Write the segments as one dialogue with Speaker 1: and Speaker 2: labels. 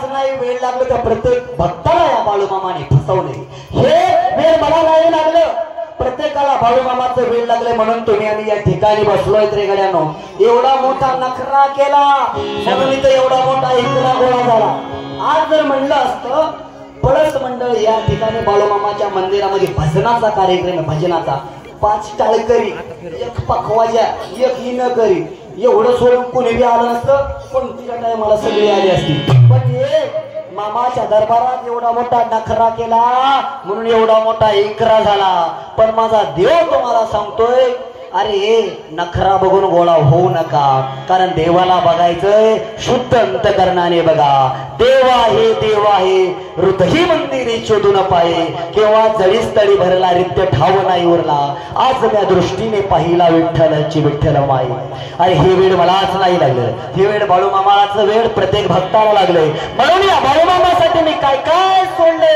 Speaker 1: मलाच नाही वेळ लागलं तर प्रत्येक भक्ताला या बाळूमामाने फसवले. हे वेळ मला नाही लागलं, प्रत्येकाला बाळूमामाचं वेळ लागले म्हणून तुम्ही आम्ही या ठिकाणी बसलोय रे गड्यानो. एवढा मोठा नखरा केला म्हणून इथं एवढा मोठा इकडा गोळा झाला. आज जर म्हणलं असतं पळस मंडळ या ठिकाणी बाळूमामाच्या मंदिरामध्ये भजनाचा कार्यक्रम, भजनाचा 5 टाळकरी 1 पखवाजा 1 हिन करी एवढं सोडून कोणी बी आलं नसतं, पण तिच्या टायमाला सगळी आली असती. पण हे मामाच्या दरबारात एवढा मोठा नखरा केला म्हणून एवढा मोठा इकरा झाला. पण माझा देव तुम्हाला सांगतोय, अरे नखरा बघून गोळा होऊ नका, कारण देवाला बघायचंय शुद्ध अंतकरणाने बघा. देव आहे हृदयी मंदिरी शोधून पाये, केव्हा जळीस तळी भरला रित्य ठाव नाही उरला. आज त्या दृष्टीने पाहिला विठ्ठलाची विठ्ठल माई. अरे हे वेळ मलाच नाही लागलं, हे वेळ बाळूमामाचं वेळ प्रत्येक भक्ताला लागलंय. म्हणून या बाळूमामासाठी मी काय काय सोडले.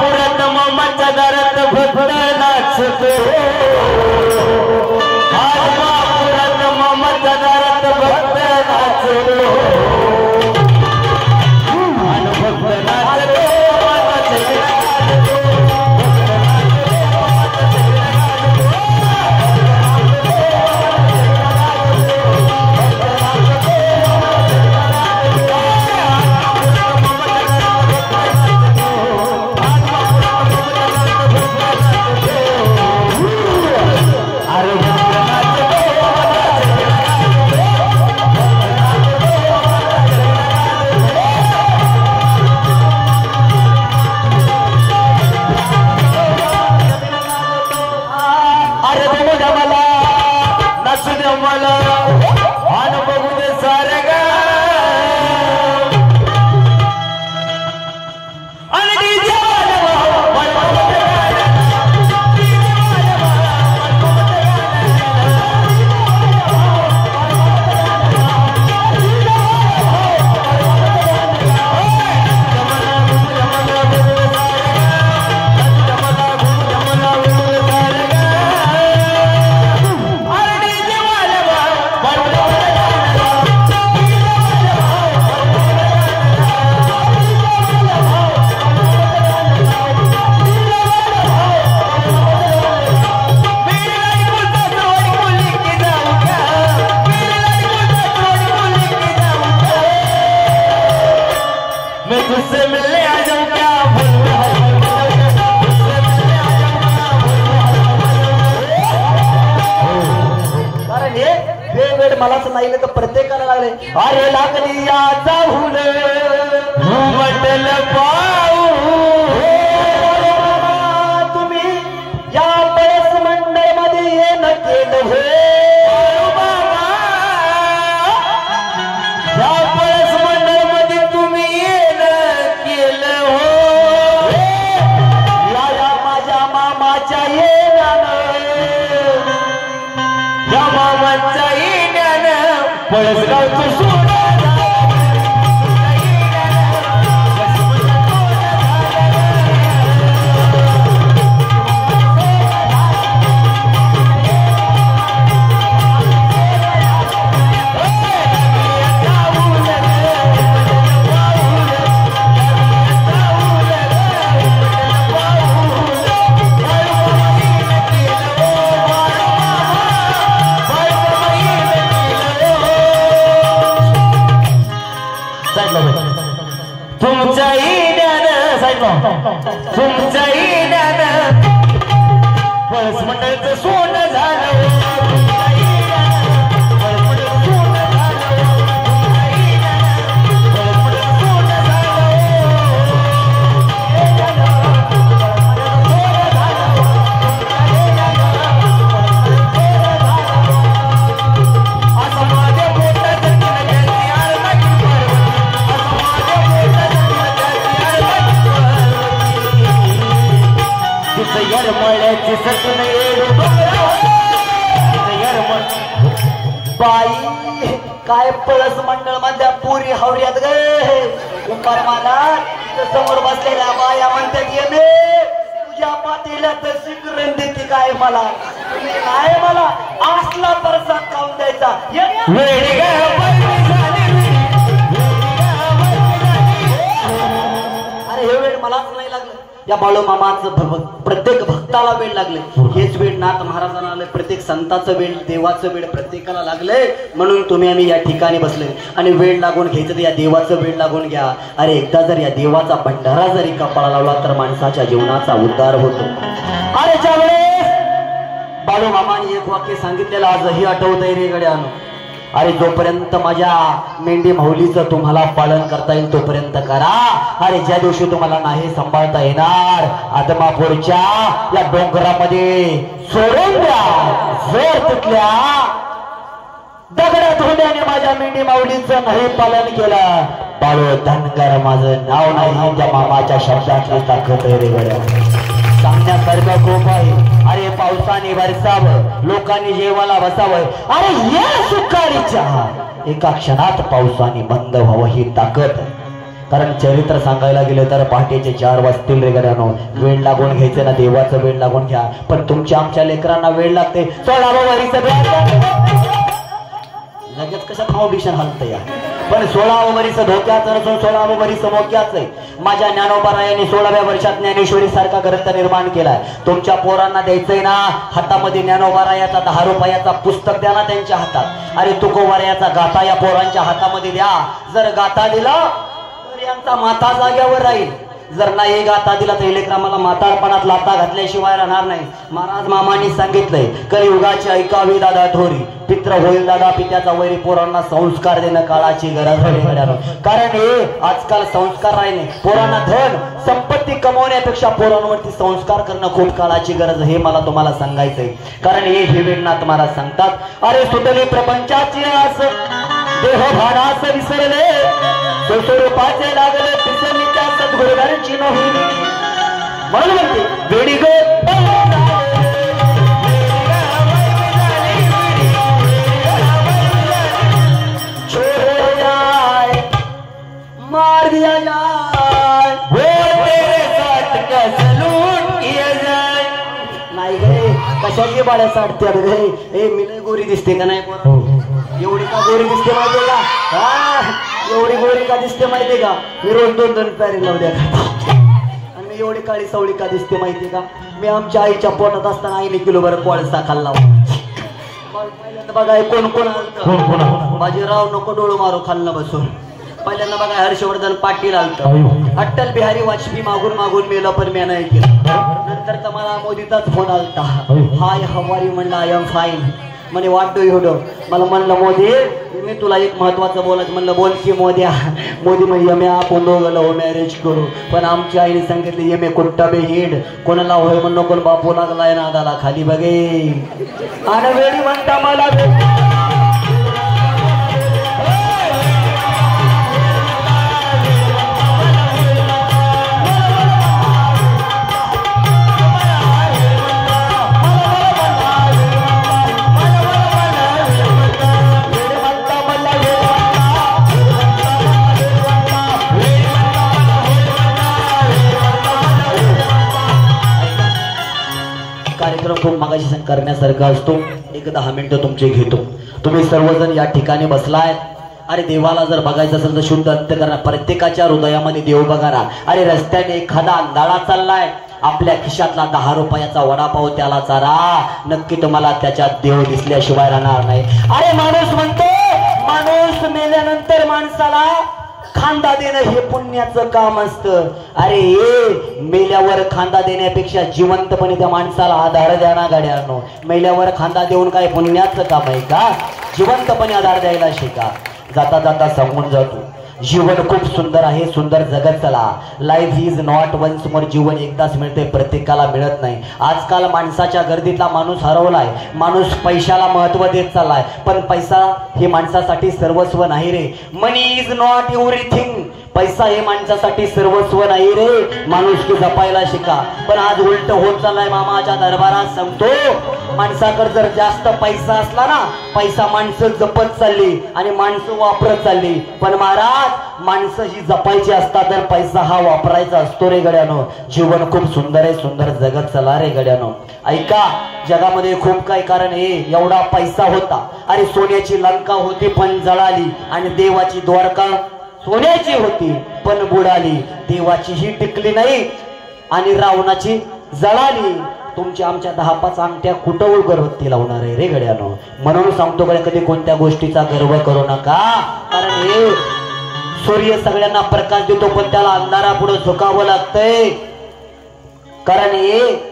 Speaker 2: पुरत ममचा दरत भक्त नाचतो, पुरत ममचा दरत भक्त नाचतो, भक्त नाचतो.
Speaker 1: मलाच नाही तर प्रत्येकाला लागले. अरे लागली याचा हुन म्हटल पाऊ, तुम्ही या पळस मंडळ मध्ये येणं केलं हे,
Speaker 2: या पळस मंडळ मध्ये तुम्ही येणं केलं हो.
Speaker 1: या माझ्या मामाच्या येण्यानं,
Speaker 2: या मामाच्या पळसगावचं सोनं तुमच्या येण्यानं पळस मंडळचं सोनं झालं.
Speaker 1: बाई काय पळस मंडळ मधल्या पुरी हावऱ्यात गे परमाला समोर बसलेल्या बाया म्हणतात येणे तुझ्या पाठीला तर शिकरण देते काय मला नाही मला असला प्रसाद खाऊन द्यायचा. या बाळूमामाचं प्रत्येक भक्ताला वेळ लागले. हेच वेळ नाथ महाराजांना आले, प्रत्येक संताचं वेळ, देवाचं वेळ प्रत्येकाला लागले. म्हणून तुम्ही आम्ही या ठिकाणी बसले. आणि वेळ लागून घ्यायचं तर या देवाचं वेळ लागून घ्या. अरे एकदा जर या देवाचा भंडारा जरी कपाळा लावला तर माणसाच्या जीवनाचा उद्धार होतो. अरे ज्यावेळेस बाळूमामाने एक वाक्य सांगितलेलं आजही आठवतंय रे गड्यानो. अरे जोपर्यंत माझ्या मेंढी माऊलीचं तुम्हाला पालन करता येईल तोपर्यंत करा. अरे ज्या दिवशी तुम्हाला नाही सांभाळता येणार आदमापूरच्या या डोंगरामध्ये सोडून द्या. जर तिथल्या दगडा धोंड्याने माझ्या मेंढी माऊलीचं नाही पालन केलं, बाळू धनगर माझं नाव नाही. त्या मामाच्या शब्दाची ताकद आहे रे गड्या. सांगण्यासारखं खूप आहे. अरे पावसाने बरसावं, लोकांनी जेवायला बसावं. अरे या सुकारीच्या एका क्षणात पावसाने बंद व्हावं ही ताकद. कारण चरित्र सांगायला गेलं तर पहाटेचे 4 वाजतील रे गड्यानो. वेळ लागून घ्यायचं ना, देवाचं वेळ लागून घ्या. पण तुमच्या आमच्या लेकरांना वेळ लागते. लगेच कसं फाउंडेशन हलतं या. पण 16 वरीचं धोक्याचं नसून 16 वरीचं मोक्याचं आहे. माझ्या ज्ञानोबारायांनी 16व्या वर्षात ज्ञानेश्वरी सारखा ग्रंथ निर्माण केलाय. तुमच्या पोरांना द्यायचंय ना, हातामध्ये ज्ञानोबारायाचा 10 रुपयाचा पुस्तक द्या ना त्यांच्या हातात. अरे तुकोबारायाचा गाथा या पोरांच्या हातामध्ये द्या. जर गाथा दिला तर यांचा माथा जाग्यावर राहील. जर नाही गाथा दिला तर इलेक्रामाला म्हातारपणात लाता घातल्याशिवाय राहणार नाही. महाराज मामांनी सांगितलंय कलियुगाची ऐकावी दादा थोरी, पित्र होईल दादा पित्याचा वैरी. पोरांना संस्कार देणं काळाची गरज आहे. कारण हे आजकाल संस्कार राहिले. पोरांना धन संपत्ती कमवण्यापेक्षा पोरांवरती संस्कार करणं खूप काळाची गरज हे मला तुम्हाला सांगायचंय. कारण हे हिवेनाथ महाराज सांगतात, अरे सुटली प्रपंचाची आस, देहभानास विसरले, स्वस्वरूपाचे लागले पिसलीच्या सद्गुरुदांची नोहिनी. म्हणून म्हणते वेडी गो मार दिया जाए, वो तेरे साथ का सलूट किया जाए. नाही गे कशाची बाळ्या साडते रे. ए मी लय गोरी दिसते का नाही? एवढी का गोरी दिसते माहितीये का? एवढी गोरी का दिसते माहितीये का? मी रोज 2-2 पॅरी लावू द्या. आणि मी एवढी काळी सावळी का दिसते माहितीये का? मी आमच्या आईच्या पोटात असताना आईने किलोभर कोळसा खाल्ला. पहिल्यांदा बघा कोण कोण आलत. बाजीराव नको डोळू मारू खाल्लं बसून. पहिल्यांदा बघा हर्षवर्धन पाटील आलत. अटल बिहारी वाजपेयी मागून मागून मेलं पण मी नाही केलं. नंतर तर मला मोदीचाच फोन आलता. हाय हाऊ आर यू म्हणलं. I am fine. म्हणे व्हॉट डू यू डू. मला म्हणलं मोदी मी तुला एक महत्वाचं बोलायचं. म्हणलं बोल की मोद्या. मोदी म्हणजे यमे आपण दोघं लव्ह मॅरेज करू. पण आमच्या आईने सांगितले यमे कुट्टा बे हिंड. कोणाला होय म्हणून कोण बापू लागलाय नादाला खाली बघे. आणि वेळी म्हणता मला कार्यक्रम खूप मागाशी करण्यासारखा असतो. एक 10 मिनिटं तुमचे घेतो. तुम्ही सर्वजण या ठिकाणी बसलाय. अरे देवाला जर बघायचं असेल तर शुद्ध अंतःकरण प्रत्येकाच्या हृदयामध्ये देव बघा ना. अरे रस्त्याने एखादा अंधाळा चाललाय, आपल्या खिशातला 10 रुपयाचा वडापाव त्याला चारा, नक्की तुम्हाला त्याच्यात देव दिसल्याशिवाय राहणार नाही. अरे माणूस म्हणतो माणूस मेल्यानंतर माणसाला खांदा देणं हे पुण्याचं काम असतं. अरे मेल्यावर खांदा देण्यापेक्षा जिवंतपणे त्या माणसाला आधार द्या ना गाड्यानो. मेल्यावर खांदा देऊन काय पुण्याचं काम आहे का? जिवंतपणे आधार द्यायला शिका. जाता जाता सांगून जातो, जीवन खूप सुंदर आहे, सुंदर जगत चला. Life is not once more. जीवन एकदाच मिळते, प्रत्येकाला मिळत नाही. आजकाल माणसाच्या गर्दीतला माणूस हरवलाय. माणूस पैशाला महत्व देत चाललाय, पण पैसा हे माणसासाठी सर्वस्व नाही रे. मनी इज नॉट एव्हरीथिंग. पैसा हे माणसासाठी सर्वस्व नाही रे. माणुसकी जपायला शिका. पण आज उलट होत चाललाय. मामाच्या दरबारात सांगतो, माणसाकडे जर जास्त पैसा असला ना, पैसा माणसं जपत चालली आणि माणसं वापरत चालली. पण महाराज माणसं ही जपायची असतात तर पैसा हा वापरायचा असतो रे गड्यानो. जीवन खूप सुंदर आहे, सुंदर जगत चला रे गड्यानो. ऐका, जगामध्ये खूप काही कारण आहे. एवढा पैसा होता. अरे सोन्याची लंका होती पण जळाली, आणि देवाची द्वारका सोन्याची होती पण बुडाली. देवाची ही टिकली नाही. आणि रावणाची जळाली तुमच्या आमच्या 10-5 अंगठ्या कुटवळ गर्भवती लावणार आहे रे गड्यानो. म्हणून सांगतो गड्या कधी कोणत्या गोष्टीचा गर्व करू नका. कारण हे सूर्य सगळ्यांना प्रकाश देतो पण त्याला अंधारापुढे झुकावं लागतंय. कारण हे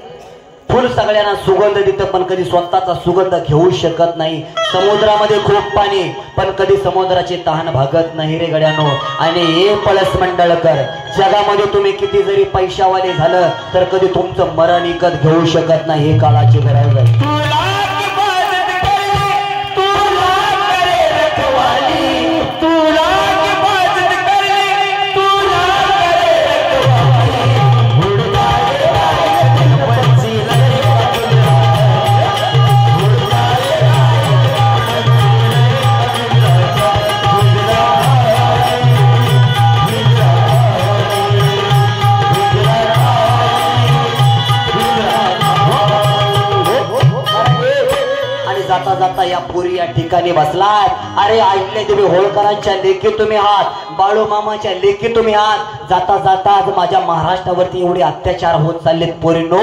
Speaker 1: फुल सगळ्यांना सुगंध देतं पण कधी स्वतःचा सुगंध घेऊ शकत नाही. समुद्रामध्ये खूप पाणी पण कधी समुद्राची तहान भागत नाही रे गड्यानो. आणि हे पळस मंडळकर जगामध्ये तुम्ही किती जरी पैशावाले झालं तर कधी तुमचं मरण विकत घेऊ शकत नाही. हे काळाची गरज आहे. जाता जाता या पुरी या ठिकाणी बसलात. अरे ऐकले तुम्ही होळकरांच्या लेखी तुम्ही आहात, बाळू मामाच्या लेखी तुम्ही आहात. जाता जाता आज माझ्या महाराष्ट्रावरती एवढे अत्याचार होत चाललेत पोरींनो.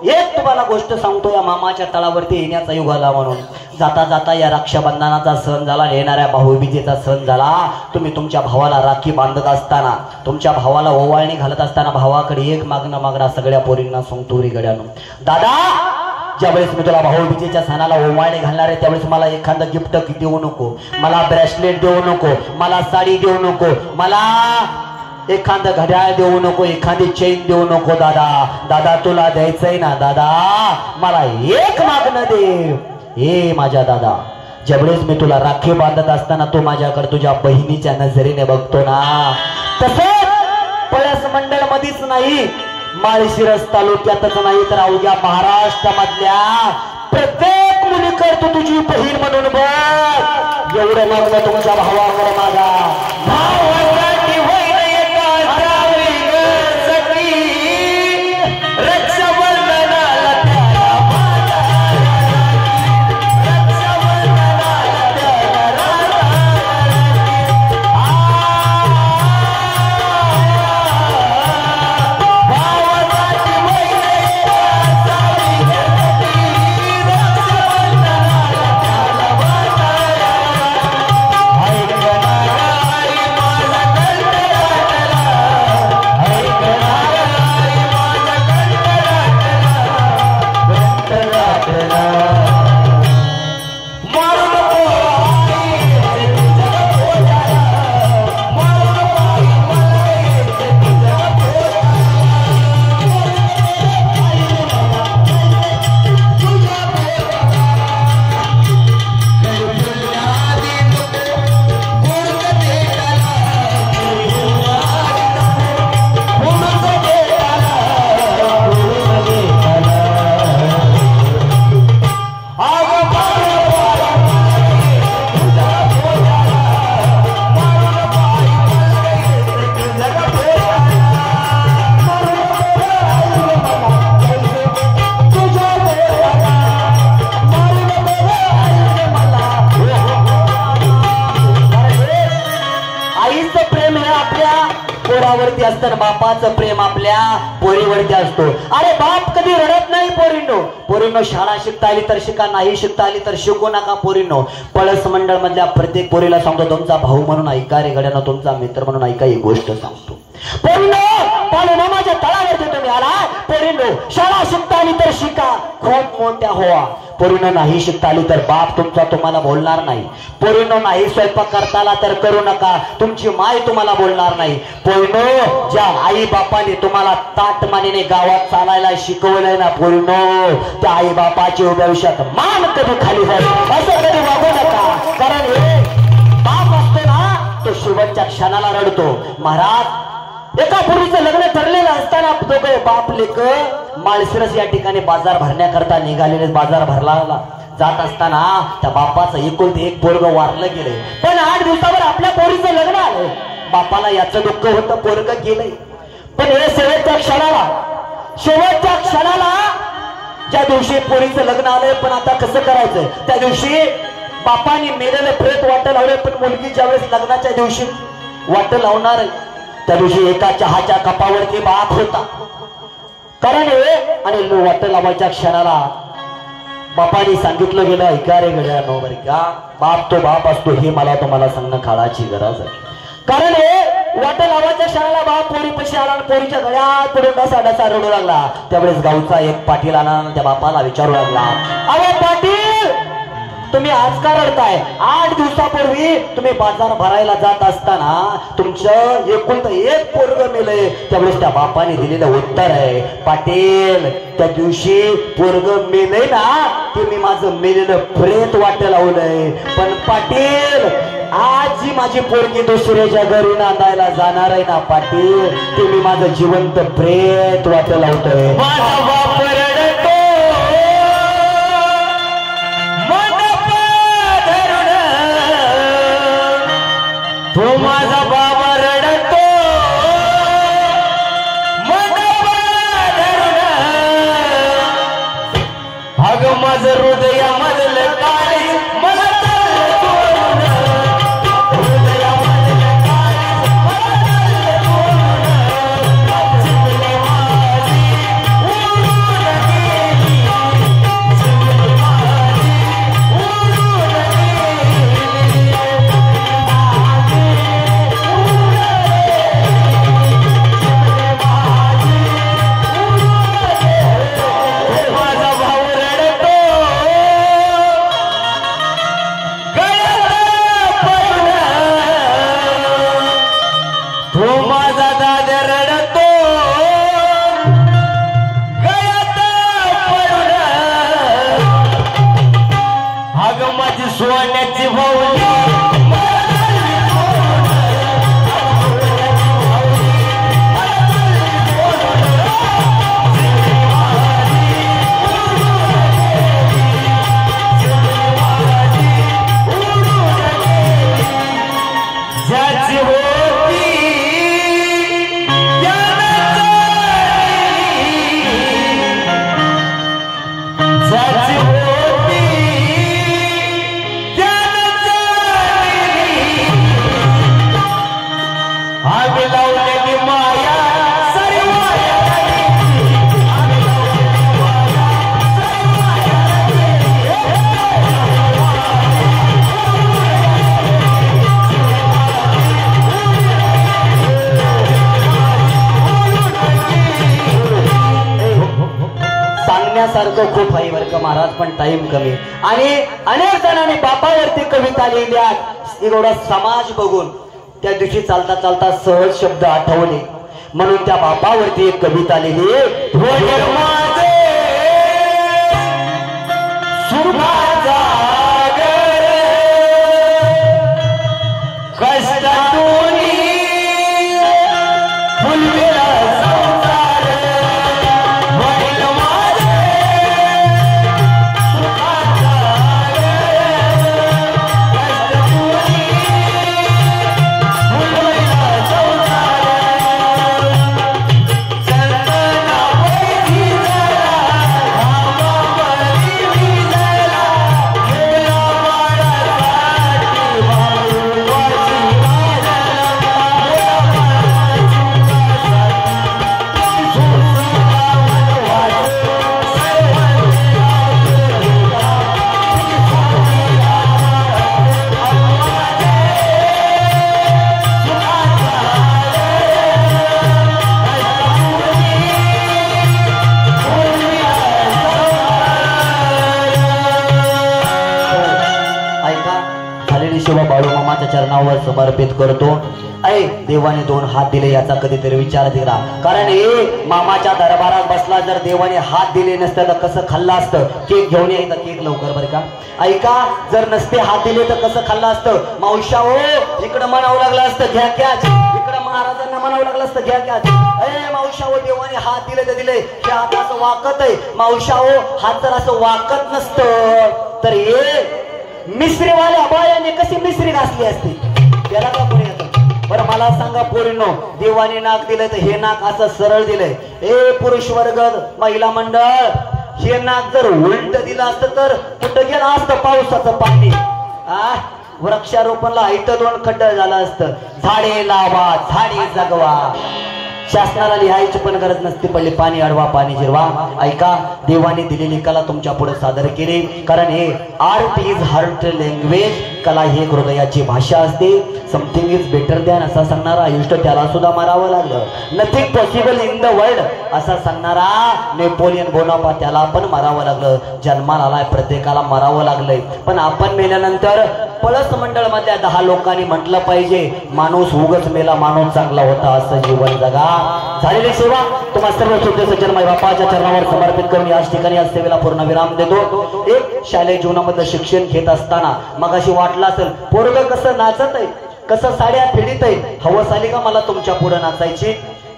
Speaker 1: एक तुम्हाला गोष्ट सांगतो, या मामाच्या तळावरती येण्याचा युग आला म्हणून. जाता जाता या रक्षाबंधनाचा सण झाला, येणाऱ्या भाऊबीजेचा सण झाला. तुम्ही तुमच्या भावाला राखी बांधत असताना, तुमच्या भावाला ओवाळणी घालत असताना भावाकडे एक मागणं मागणं सगळ्या पोरींना सांगतो रे गड्यानो. दादा ज्यावेळेस मी तुला भाऊबीजेच्या सणाला ओवाळणी घालणार आहे त्यावेळेस मला एखादं गिफ्ट देऊ नको, मला ब्रेसलेट देऊ नको, मला साडी देऊ नको, मला एखादं घड्याळ देऊ नको, एखादी चेन देऊ नको. दादा दादा तुला द्यायचंय ना दादा, मला एक मागणं दे. हे माझ्या दादा, ज्यावेळेस मी तुला राखी बांधत असताना तू माझ्याकडे तुझ्या बहिणीच्या नजरेने बघतो ना, तसंच पळस मंडळ मध्येच नाही, माळशिरस तालुक्यातच नाही तर अवघ्या महाराष्ट्रामधल्या प्रत्येक मुलीकडे तू तुझी बहीण म्हणून बघ. एवढं मागणं तुमच्या भावावर माझा भावासाठी होईल बापाचं प्रेम आपल्या पोरीवरती असतो. अरे बाप कधी रडत नाही पोरींनो. पोरींनो शाळा शिकता आली तर शिका, नाही शिकता आली तर शिकू नका पोरींनो. पळस मंडळ मधल्या प्रत्येक पोरीला सांगतो, तुमचा भाऊ म्हणून ऐका रे गड्यानो, तुमचा मित्र म्हणून ऐका. ही गोष्ट सांगतो पोरींनो, माझ्या तळावरती तुम्ही आला पोरींनो. शाळा शिकता आली तर शिका, खूप मोठ्या होवा. पोरींनो नाही शिकता आली तर बाप तुमचा तुम्हाला बोलणार नाही. पोरींनो नाही स्वयंपाक करता आला तर करू नका, तुमची माय तुम्हाला बोलणार नाही. पोरींनो ज्या आई बापाने तुम्हाला ताटमानेने गावात चालायला शिकवलंय ना पोरींनो, त्या आई बापाची उभ्या आयुष्यात मान कधी खाली जाईल असं कधी वागू नका. कारण हे बाप असतो ना, तो शेवटच्या क्षणाला रडतो. महाराज एका पूर्वीचं लग्न ठरलेलं असताना दोघे बाप लेक माळशिरस या ठिकाणी बाजार भरण्याकरता निघालेले. बाजार भरला जात असताना त्या बापाचं एकुलते एक पोरग वारलं गेले. पण 8 दिवसावर आपल्या पोरीचं लग्न आलं. बापाला याचं दुःख होतं, पोरग गेलंय. पण हे शेवटच्या क्षणाला ज्या दिवशी पोरीचं लग्न आलंय, पण आता कसं करायचं, त्या दिवशी बापाने मेलेलं प्रेत वाट लावले. पण मुलगी ज्यावेळेस लग्नाच्या दिवशी वाट लावणार त्या दिवशी एका चहाच्या कपावरती बाप होता. कारण हे आणि वाट लावायच्या क्षणाला बापाने सांगितलं गेलं ऐका रे गड्यानो बरं का बाप तो बाप असतो हे मला तुम्हाला सांगणं काळाची गरज आहे. कारण हे वाट लावायच्या क्षणाला बाप पोरी पैसे आला पोरीच्या गळ्यात पडून डसा डसा रडू लागला. त्यावेळेस गावचा एक पाटील आला त्या बापाला विचारू लागला, अरे पाटील तुम्ही आज का रडताय? 8 दिवसापूर्वी तुम्ही बाजार भरायला जात असताना तुमचं एकूण एक पोरग मेलंय. त्यावेळेस त्या बापाने दिलेलं उत्तर आहे, पाटील त्या दिवशी पोरग मेलंय ना ते मी माझं मेलेलं प्रेत वाट लावलंय. पण पाटील आज जी माझी पोरगी दुसऱ्याच्या घरी नांदायला जाणार आहे ना पाटील ते मी माझं जिवंत प्रेत वाट लावतोय.
Speaker 2: माझा बाप रडतो तो माझा बाबा रडतो अगं माझं हृदयामधलं काळी मला सोन्याची भावली ज्याची होती ज्याची
Speaker 1: सारखं खूप आहे बरं का महाराज पण टाइम कमी आणि अनेक जणांनी बापावरती कविता लिहिल्यात. एवढा समाज बघून त्या दिवशी चालता चालता सहज शब्द आठवले म्हणून त्या बापावरती एक कविता लिहिली. बाळूमामाच्या चरणावर समर्पित करतो. ऐ देवाने 2 हात दिले याचा कधीतरी विचार केला. कारण हे मामाच्या दरबारात बसला जर देवाने हात दिले नसते तर कसं खाल्लं असतं. केक घेऊन यायचं केक लवकर बरं का. ऐका जर नसते हात दिले तर कसं खाल्लं असतं. मावशा हो इकडं म्हणावं लागलं असतं घ्या कॅच, इकडं महाराजांना म्हणावं लागलं असतं घ्या कॅच. ए मावशा हो देवाने हात दिले तर दिले हे हात असं वाकत आहे. मावशा हो हात जर असं वाकत नसतं तर हे मिस्त्रीवाल्या बायाने कशी मिस्त्री घासली असती त्याला का पुढे येतं. बरं मला सांगा पोरींनो देवाने नाक दिलं तर हे नाक असं सरळ दिलंय. ए पुरुष वर्ग महिला मंडळ हे नाक जर उलट दिलं असतं तर कुठं गेलं असतं पावसाचं पाणी. वृक्षारोपणला इथं 2 खड्ड झालं असतं. झाडे लावा झाडे जगवा शासनाला लिहायची पण गरज नसती पडली पाणी अडवा पाणी जिरवा ऐका देवाने दिलेली कला तुमच्या पुढे सादर केली कारण हे आर्ट इज हार्ट लँग्वेज कला ही एक हृदयाची भाषा असते समथिंग इज बेटर दॅन असा सांगणारा आयुष्य त्याला सुद्धा मारावं लागलं nothing possible in the world असा सांगणारा नेपोलियन बोनापा त्याला पण मारावं लागलं जन्माला आलाय प्रत्येकाला मारावं लागलंय पण आपण मेल्यानंतर पळस मंडळ मधल्या 10 लोकांनी म्हटलं पाहिजे माणूस उगच मेला माणूस चांगला होता असं जीवन जगा झालेली सेवा तुम्हा सर्व शुद्ध सज्जन माई बापाच्या चरणावर समर्पित करून याच ठिकाणी या सेवेला पूर्ण विराम देतो एक शालेय जीवनामध्ये शिक्षण घेत असताना मग अशी वाटलं असेल पोरग कसं नाचत आहे कसं साड्या फेडीत आहे हवस आली का मला तुमच्या पुढे नाचायची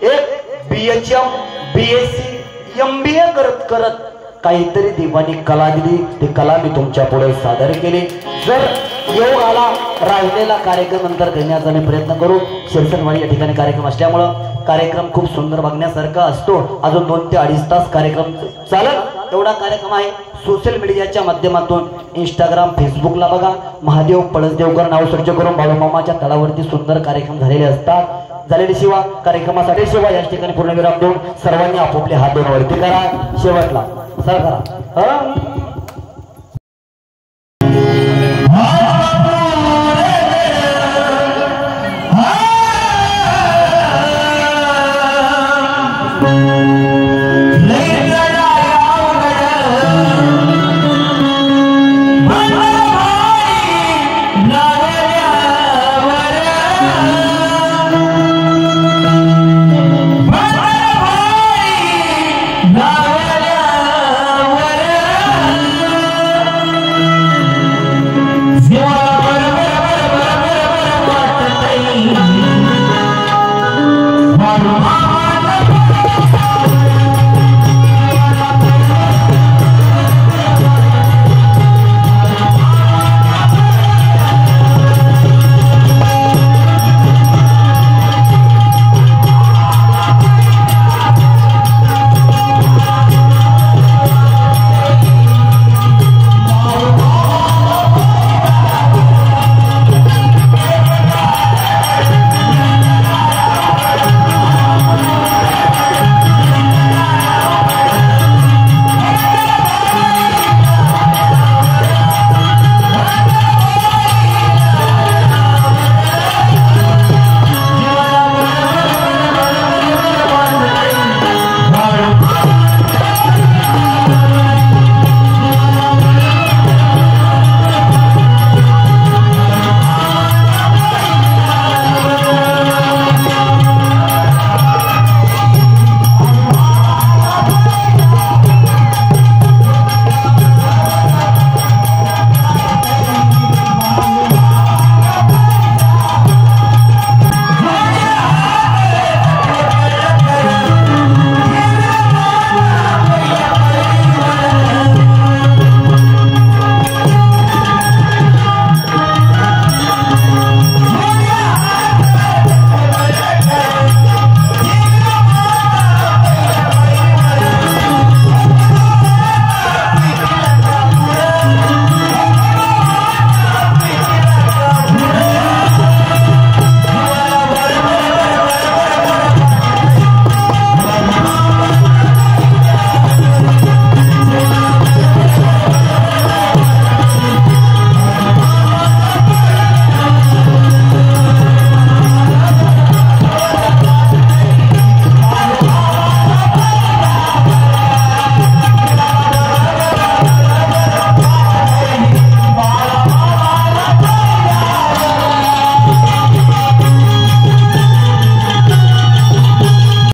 Speaker 1: एक BHM BSc MBA करत करत काहीतरी देवानी कला दिली ती कला मी तुमच्या पुढे सादर केली जर योग आला राहिलेला कार्यक्रम नंतर करण्याचा मी प्रयत्न करू शिरसनवाडी या ठिकाणी कार्यक्रम असल्यामुळं कार्यक्रम खूप सुंदर बघण्यासारखा असतो अजून 2 ते 2.5 तास कार्यक्रम चालत एवढा कार्यक्रम आहे सोशल मीडियाच्या माध्यमातून इंस्टाग्राम फेसबुकला बघा महादेव पळसदेवकर नाव सर्च करून बाळूमामाच्या तळावरती सुंदर कार्यक्रम झालेले असतात झालेली सेवा कार्यक्रमासाठी सेवा या ठिकाणी पूर्ण विराम देऊन सर्वांनी आपोपले हात दोन वरती करा शेवटला सर करा